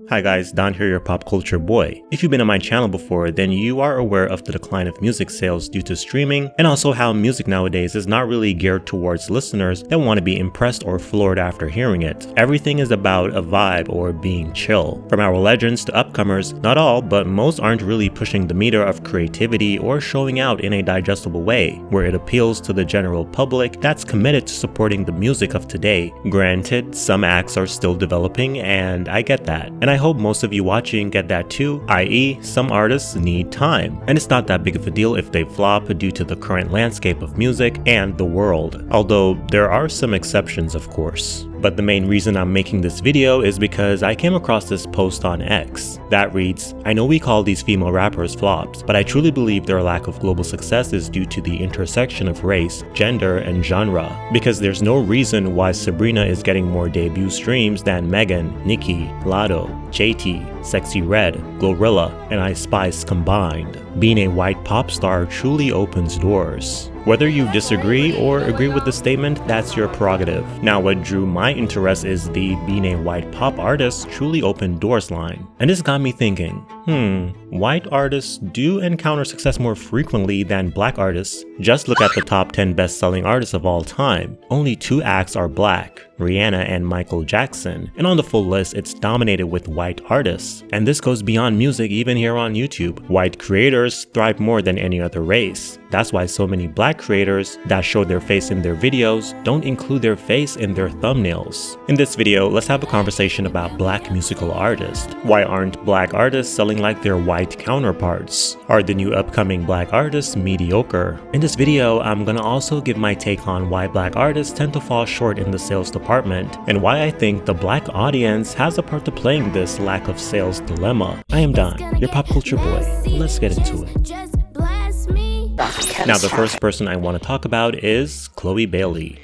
Hi guys, Don here, your pop culture boy. If you've been on my channel before, then you are aware of the decline of music sales due to streaming, and also how music nowadays is not really geared towards listeners that want to be impressed or floored after hearing it. Everything is about a vibe or being chill. From our legends to upcomers, not all, but most aren't really pushing the meter of creativity or showing out in a digestible way, where it appeals to the general public that's committed to supporting the music of today. Granted, some acts are still developing, and I get that. And I hope most of you watching get that too, i.e. some artists need time. And it's not that big of a deal if they flop due to the current landscape of music and the world. Although there are some exceptions, of course. But the main reason I'm making this video is because I came across this post on X that reads, "I know we call these female rappers flops, but I truly believe their lack of global success is due to the intersection of race, gender, and genre. Because there's no reason why Sabrina is getting more debut streams than Megan, Nicki, Latto, JT, Sexy Red, Glorilla, and Ice Spice combined. Being a white pop star truly opens doors." Whether you disagree or agree with the statement, that's your prerogative. Now, what drew my interest is the "being a white pop artist truly opened doors" line. And this got me thinking, white artists do encounter success more frequently than black artists. Just look at the top 10 best-selling artists of all time. Only 2 acts are black, Rihanna and Michael Jackson, and on the full list it's dominated with white artists. And this goes beyond music, even here on YouTube. White creators thrive more than any other race. That's why so many black creators that show their face in their videos don't include their face in their thumbnails. In this video, let's have a conversation about black musical artists. Why aren't black artists selling like their white counterparts? Are the new upcoming black artists mediocre? In this video, I'm gonna also give my take on why black artists tend to fall short in the sales department, and why I think the black audience has a part to play in this lack of sales dilemma. I am Don, your pop culture boy. Let's get into it. Now, the first person I want to talk about is Chloe Bailey.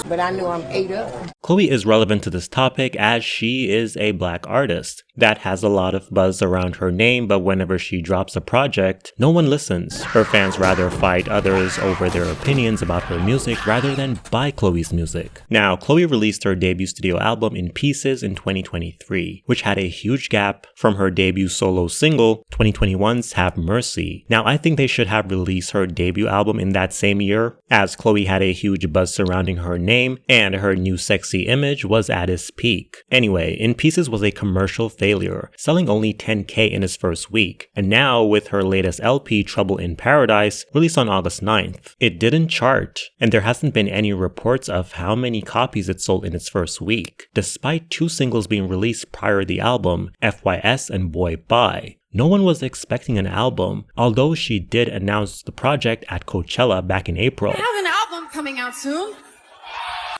But I know I'm ate up. Chloe is relevant to this topic as she is a black artist that has a lot of buzz around her name, but whenever she drops a project, no one listens. Her fans rather fight others over their opinions about her music rather than buy Chloe's music. Now, Chloe released her debut studio album In Pieces in 2023, which had a huge gap from her debut solo single, 2021's Have Mercy. Now, I think they should have released her debut album in that same year, as Chloe had a huge buzz surrounding her name and her new sexy image was at its peak. Anyway, In Pieces was a commercial failure, selling only 10K in its first week, and now with her latest LP, Trouble in Paradise, released on August 9th, it didn't chart, and there hasn't been any reports of how many copies it sold in its first week, despite 2 singles being released prior to the album, FYS and Boy Bye. No one was expecting an album, although she did announce the project at Coachella back in April. I have an album coming out soon.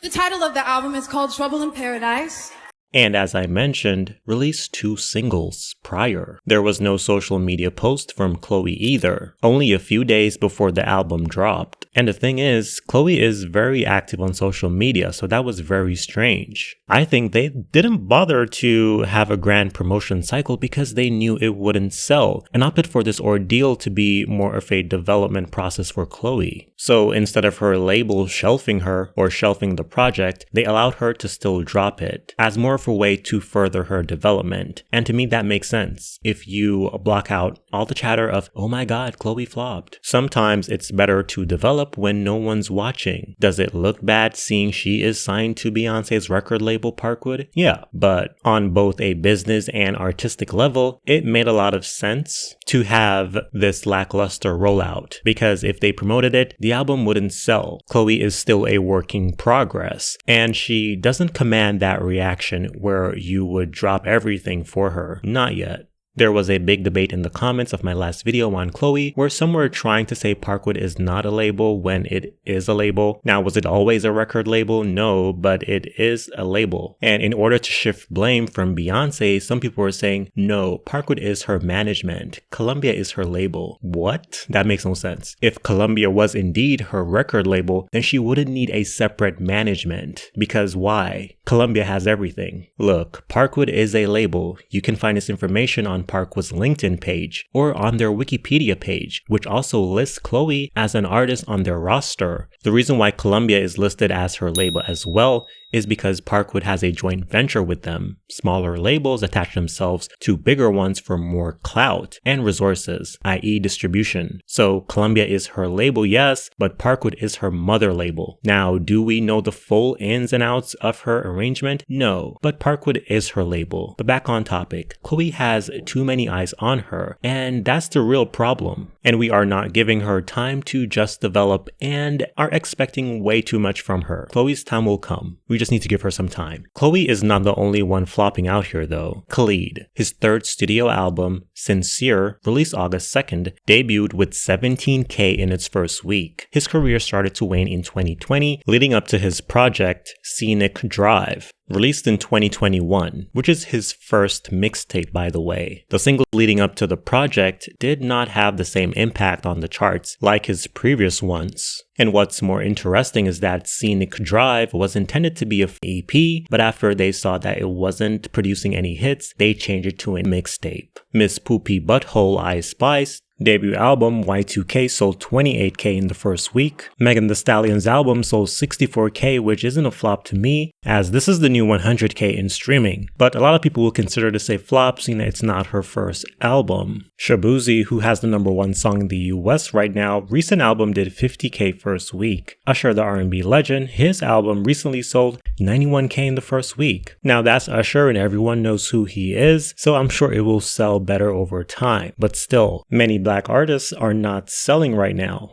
The title of the album is called Trouble in Paradise. And as I mentioned, released 2 singles prior. There was no social media post from Chloe either, only a few days before the album dropped. And the thing is, Chloe is very active on social media, so that was very strange. I think they didn't bother to have a grand promotion cycle because they knew it wouldn't sell, and opted for this ordeal to be more of a development process for Chloe. So instead of her label shelving her or shelving the project, they allowed her to still drop it, as more of a way to further her development. And to me that makes sense. If you block out all the chatter of, "Oh my god, Chloe flopped." Sometimes it's better to develop when no one's watching. Does it look bad seeing she is signed to Beyonce's record label Parkwood? Yeah, but on both a business and artistic level, it made a lot of sense to have this lackluster rollout, because if they promoted it, the album wouldn't sell. Chloe is still a work in progress, and she doesn't command that reaction where you would drop everything for her. Not yet. There was a big debate in the comments of my last video on Chloe where some were trying to say Parkwood is not a label when it is a label. Now, was it always a record label? No, but it is a label. And in order to shift blame from Beyonce, some people were saying, no, Parkwood is her management. Columbia is her label. What? That makes no sense. If Columbia was indeed her record label, then she wouldn't need a separate management. Because why? Columbia has everything. Look, Parkwood is a label. You can find this information on Parkwood's LinkedIn page or on their Wikipedia page, which also lists Chloe as an artist on their roster. The reason why Columbia is listed as her label as well is because Parkwood has a joint venture with them. Smaller labels attach themselves to bigger ones for more clout and resources, i.e. distribution. So Columbia is her label, yes, but Parkwood is her mother label. Now, do we know the full ins and outs of her arrangement? No, but Parkwood is her label. But back on topic, Chloe has too many eyes on her, and that's the real problem. And we are not giving her time to just develop and are expecting way too much from her. Chloe's time will come. We just need to give her some time. Chloe is not the only one flopping out here though. Khalid, his third studio album, Sincere, released August 2nd, debuted with 17K in its first week. His career started to wane in 2020, leading up to his project, Scenic Drive, released in 2021, which is his first mixtape, by the way. The single leading up to the project did not have the same impact on the charts like his previous ones. And what's more interesting is that Scenic Drive was intended to be a EP, but after they saw that it wasn't producing any hits, they changed it to a mixtape. Miss Poopy Butthole I Spice debut album Y2K sold 28K in the first week. Megan Thee Stallion's album sold 64K, which isn't a flop to me, as this is the new 100K in streaming. But a lot of people will consider this a flop, seeing that it's not her first album. Shabuzi, who has the #1 song in the US right now, recent album did 50K first week. Usher, the R&B legend, his album recently sold 91K in the first week. Now that's Usher and everyone knows who he is, so I'm sure it will sell better over time. But still, many black artists are not selling right now.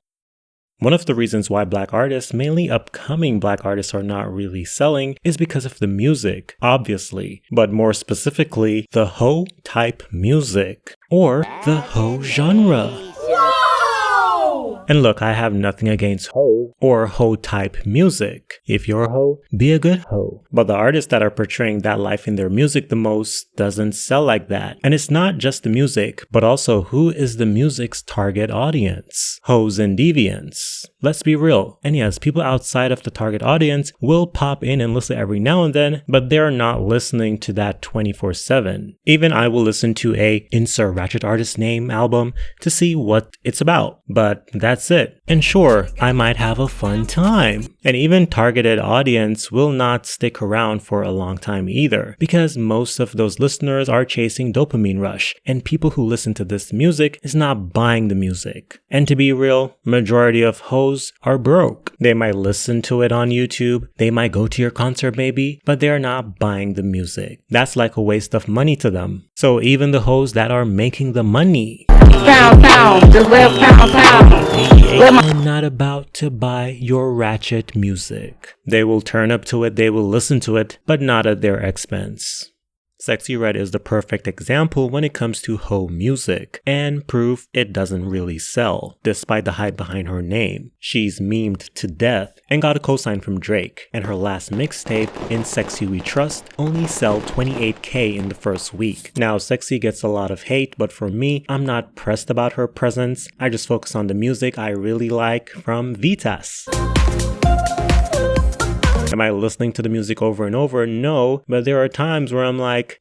One of the reasons why black artists, mainly upcoming black artists, are not really selling is because of the music, obviously, but more specifically, the hoe type music, or the hoe genre. And look, I have nothing against hoe or hoe type music. If you're a hoe, be a good hoe. But the artists that are portraying that life in their music the most doesn't sell like that. And it's not just the music, but also who is the music's target audience? Hoes and deviants. Let's be real. And yes, people outside of the target audience will pop in and listen every now and then, but they're not listening to that 24/7. Even I will listen to a insert ratchet artist name album to see what it's about. But that's it. And sure, I might have a fun time. And even targeted audience will not stick around for a long time either, because most of those listeners are chasing dopamine rush, and people who listen to this music is not buying the music. And to be real, majority of hoes are broke. They might listen to it on YouTube, they might go to your concert maybe, but they're not buying the music. That's like a waste of money to them. So even the hoes that are making the money, Pound, pound, just live pound, pound. are not about to buy your ratchet music. They will turn up to it, they will listen to it, but not at their expense. Sexy Red is the perfect example when it comes to hoe music, and proof it doesn't really sell, despite the hype behind her name. She's memed to death and got a cosign from Drake, and her last mixtape, In Sexy We Trust, only sold 28K in the first week. Now Sexy gets a lot of hate, but for me, I'm not pressed about her presence. I just focus on the music I really like from Vitas. Am I listening to the music over and over? No, but there are times where I'm like,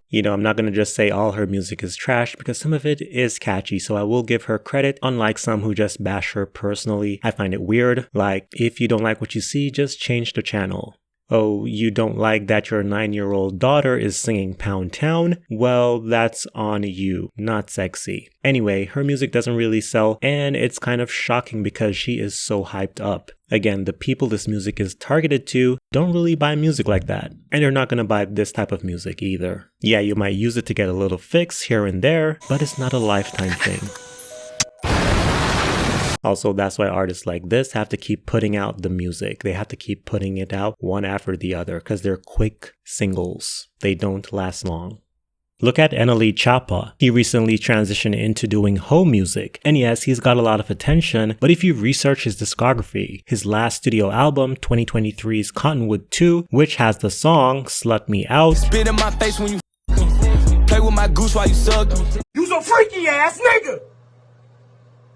you know, I'm not going to just say all her music is trash because some of it is catchy, so I will give her credit, unlike some who just bash her personally. I find it weird. Like, if you don't like what you see, just change the channel. Oh, you don't like that your 9-year-old daughter is singing Pound Town? Well, that's on you, not Sexy. Anyway, her music doesn't really sell, and it's kind of shocking because she is so hyped up. Again, the people this music is targeted to don't really buy music like that, and they're not gonna buy this type of music either. Yeah, you might use it to get a little fix here and there, but it's not a lifetime thing. Also, that's why artists like this have to keep putting out the music. They have to keep putting it out one after the other because they're quick singles. They don't last long. Look at Eneli Chapa. He recently transitioned into doing hoe music, and yes, he's got a lot of attention, but if you research his discography, his last studio album, 2023's Cottonwood 2, which has the song Slut Me Out, Spit in my face when you play with my goose while you suck me. You's a freaky ass nigga.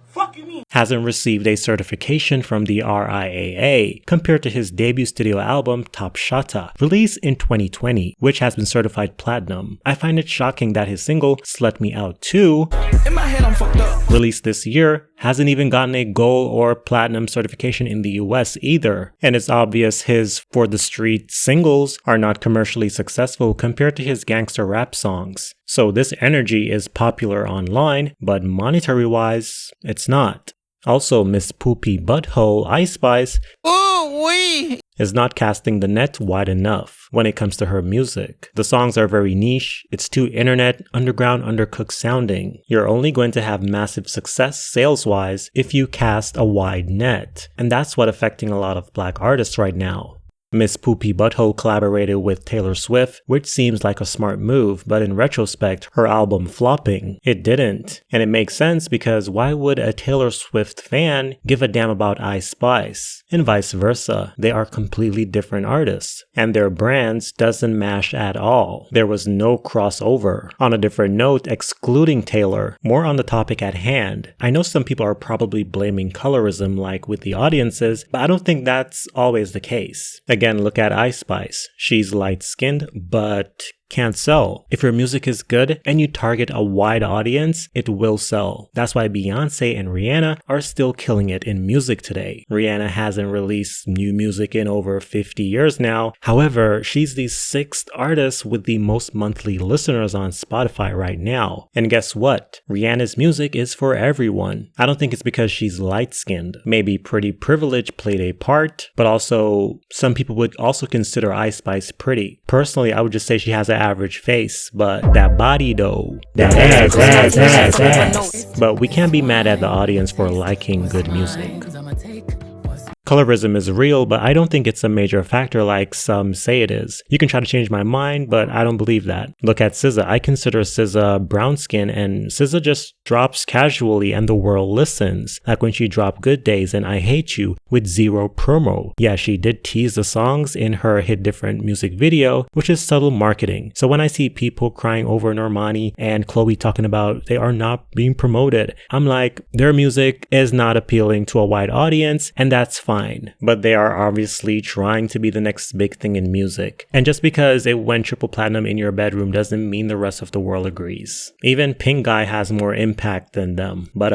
Fucking me. hasn't received a certification from the RIAA compared to his debut studio album Top Shotta, released in 2020, which has been certified platinum. I find it shocking that his single Slut Me Out 2 In my head, I'm I'm fucked up. Released this year, hasn't even gotten a gold or platinum certification in the US either. And it's obvious his For the Street singles are not commercially successful compared to his gangster rap songs. So this energy is popular online, but monetary wise, it's not. Also, Miss Poopy Butthole Ice Spice is not casting the net wide enough when it comes to her music. The songs are very niche, it's too internet, underground, undercooked sounding. You're only going to have massive success sales-wise if you cast a wide net. And that's what's affecting a lot of black artists right now. Miss Poopy Butthole collaborated with Taylor Swift, which seems like a smart move, but in retrospect, her album flopping, it didn't. And it makes sense because why would a Taylor Swift fan give a damn about Ice Spice? And vice versa. They are completely different artists, and their brands doesn't mash at all. There was no crossover. On a different note, excluding Taylor, more on the topic at hand. I know some people are probably blaming colorism like with the audiences, but I don't think that's always the case. Again, look at Ice Spice. She's light-skinned, but can't sell. If your music is good and you target a wide audience, it will sell. That's why Beyonce and Rihanna are still killing it in music today. Rihanna hasn't released new music in over 50 years now. However, she's the 6th artist with the most monthly listeners on Spotify right now. And guess what? Rihanna's music is for everyone. I don't think it's because she's light-skinned. Maybe pretty privilege played a part, but also some people would also consider Ice Spice pretty. Personally, I would just say she has an average face, but that body though, that ass. But we can't be mad at the audience for liking good music. Colorism is real, but I don't think it's a major factor like some say it is. You can try to change my mind, but I don't believe that. Look at SZA. I consider SZA brown skin, and SZA just drops casually and the world listens. Like when she dropped Good Days and I Hate You with zero promo. Yeah, she did tease the songs in her Hit Different music video, which is subtle marketing. So when I see people crying over Normani and Chloe talking about they are not being promoted, I'm like, their music is not appealing to a wide audience, and that's fine. But they are obviously trying to be the next big thing in music. And just because it went triple platinum in your bedroom doesn't mean the rest of the world agrees. Even Pink Guy has more impact than them. But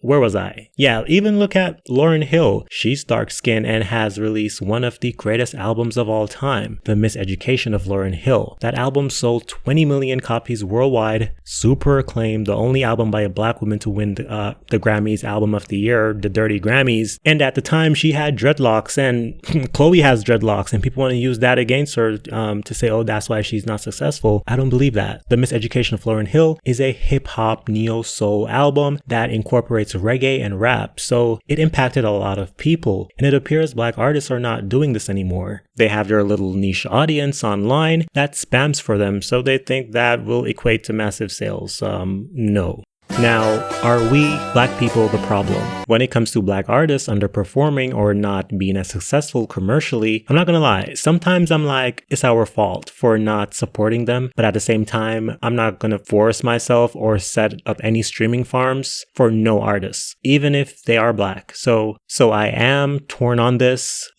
where was I? Yeah, even look at Lauryn Hill. She's dark skinned and has released one of the greatest albums of all time, The Miseducation of Lauryn Hill. That album sold 20 million copies worldwide, super acclaimed, the only album by a black woman to win the Grammys Album of the Year, the Dirty Grammys. And at the time she had dreadlocks, and Chloe has dreadlocks, and people want to use that against her to say, oh, that's why she's not successful. I don't believe that. The Miseducation of Lauryn Hill is a hip-hop neo-soul album that incorporates reggae and rap, so it impacted a lot of people, and it appears black artists are not doing this anymore. They have their little niche audience online that spams for them, so they think that will equate to massive sales. No. Now, are we black people the problem? When it comes to black artists underperforming or not being as successful commercially, I'm not gonna lie, sometimes I'm like, it's our fault for not supporting them, but at the same time, I'm not gonna force myself or set up any streaming farms for no artists, even if they are black. So I am torn on this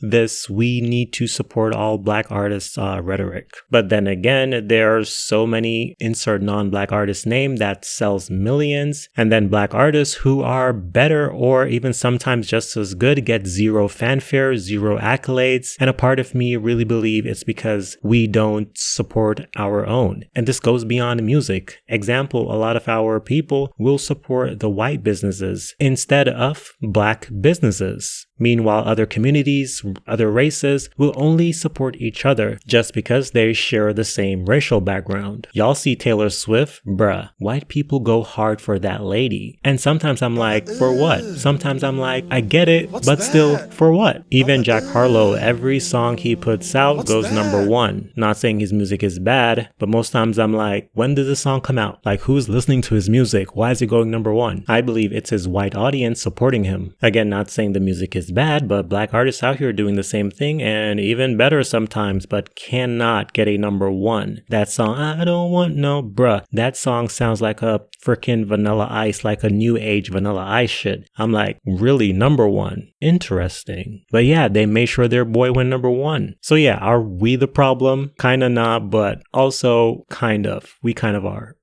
we need to support all black artists rhetoric. But then again, there's so many insert non-black artist name that sells millions, and then black artists who are better or even sometimes just as good get zero fanfare, zero accolades, and a part of me really believe it's because we don't support our own. And this goes beyond music. Example, a lot of our people will support the white businesses instead of black businesses. Meanwhile, other communities, other races will only support each other just because they share the same racial background. Y'all see Taylor Swift? Bruh, white people go hard for that lady. And sometimes I'm like, for what? Sometimes I'm like, I get it, but still, for what? Even Jack Harlow, every song he puts out goes number one. Not saying his music is bad, but most times I'm like, when did the song come out? Like, who's listening to his music? Why is it going number one? I believe it's his white audience supporting him. Again, not saying the music is bad, but black artists out here doing the same thing and even better sometimes, but cannot get a number one. That song, I don't want no bruh. That song sounds like a freaking Vanilla Ice, like a new age Vanilla Ice shit. I'm like, really, number one? Interesting. But yeah, they made sure their boy went number one. So yeah, are we the problem? Kinda not, but also kind of. We kind of are.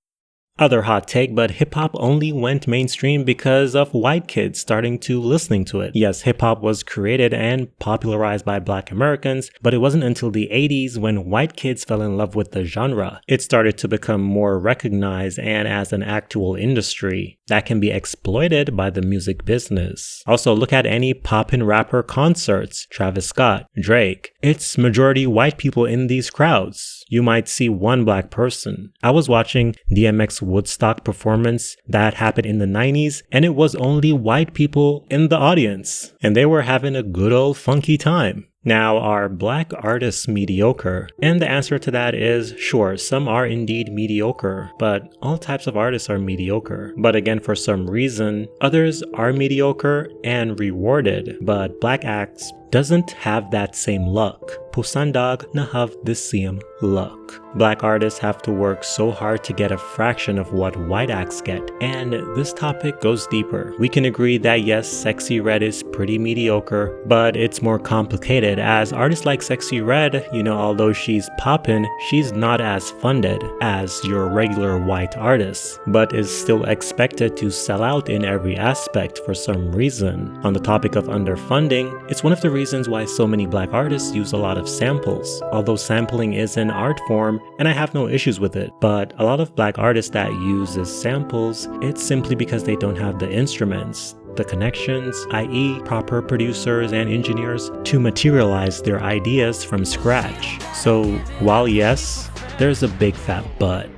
Other hot take, but hip-hop only went mainstream because of white kids starting to listening to it. Yes, hip-hop was created and popularized by Black Americans, but it wasn't until the 80s when white kids fell in love with the genre. It started to become more recognized and as an actual industry that can be exploited by the music business. Also, look at any poppin' rapper concerts, Travis Scott, Drake. It's majority white people in these crowds. You might see one black person. I was watching DMX Woodstock performance that happened in the 90s, and it was only white people in the audience, and they were having a good old funky time. Now, are black artists mediocre? And the answer to that is sure, some are indeed mediocre, but all types of artists are mediocre. But again, for some reason, others are mediocre and rewarded, but black acts doesn't have that same luck. Pusandag na have the same luck. Black artists have to work so hard to get a fraction of what white acts get. And this topic goes deeper. We can agree that yes, Sexy Red is pretty mediocre, but it's more complicated as artists like Sexy Red, although she's poppin', she's not as funded as your regular white artists, but is still expected to sell out in every aspect for some reason. On the topic of underfunding, it's one of the reasons why so many black artists use a lot of samples. Although sampling is an art form, and I have no issues with it, but a lot of black artists that uses samples, it's simply because they don't have the instruments, the connections, i.e. proper producers and engineers, to materialize their ideas from scratch. So while yes, there's a big fat but.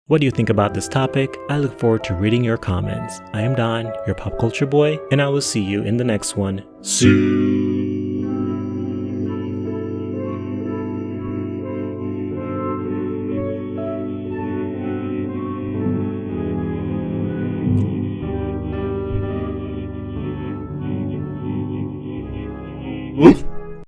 What do you think about this topic? I look forward to reading your comments. I am Don, your pop culture boy, and I will see you in the next one soon.